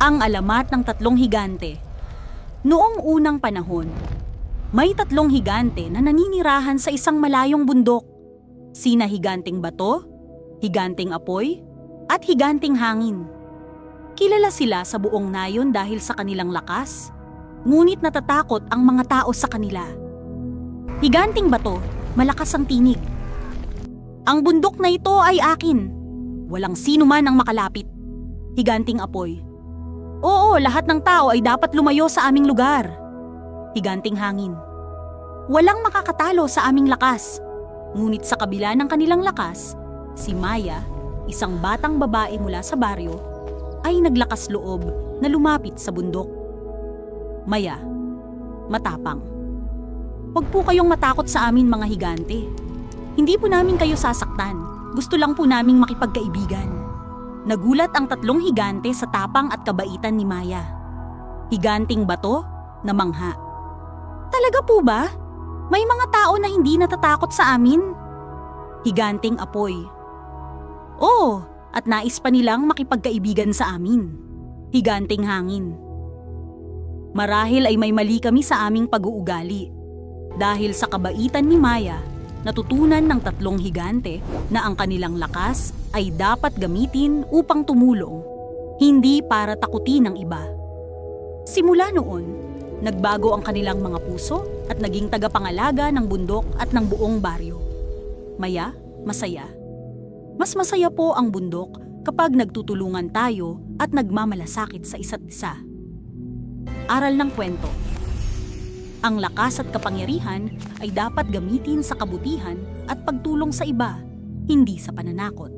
Ang alamat ng tatlong higante. Noong unang panahon, may tatlong higante na naninirahan sa isang malayong bundok. Sina higanting bato, higanting apoy, at higanting hangin. Kilala sila sa buong nayon dahil sa kanilang lakas, ngunit natatakot ang mga tao sa kanila. Higanting bato, malakas ang tinig. Ang bundok na ito ay akin. Walang sino man ang makalapit. Higanting apoy. Oo, lahat ng tao ay dapat lumayo sa aming lugar. Higanting hangin. Walang makakatalo sa aming lakas. Ngunit sa kabila ng kanilang lakas, si Maya, isang batang babae mula sa baryo, ay naglakas loob na lumapit sa bundok. Maya, matapang. Huwag po kayong matakot sa amin mga higante. Hindi po namin kayo sasaktan. Gusto lang po naming makipagkaibigan. Nagulat ang tatlong higante sa tapang at kabaitan ni Maya. Higanting bato, namangha. Talaga po ba? May mga tao na hindi natatakot sa amin? Higanting apoy. Oo, at nais pa nilang makipagkaibigan sa amin. Higanting hangin. Marahil ay may mali kami sa aming pag-uugali. Dahil sa kabaitan ni Maya, natutunan ng tatlong higante na ang kanilang lakas ay dapat gamitin upang tumulong, hindi para takutin ng iba. Simula noon, nagbago ang kanilang mga puso at naging tagapangalaga ng bundok at ng buong baryo. Maya, masaya. Mas masaya po ang bundok kapag nagtutulungan tayo at nagmamalasakit sa isa't isa. Aral ng kwento. Ang lakas at kapangyarihan ay dapat gamitin sa kabutihan at pagtulong sa iba, hindi sa pananakot.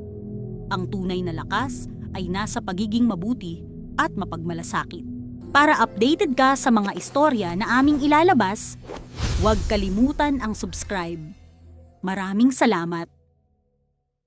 Ang tunay na lakas ay nasa pagiging mabuti at mapagmalasakit. Para updated ka sa mga istorya na aming ilalabas, huwag kalimutan ang subscribe. Maraming salamat!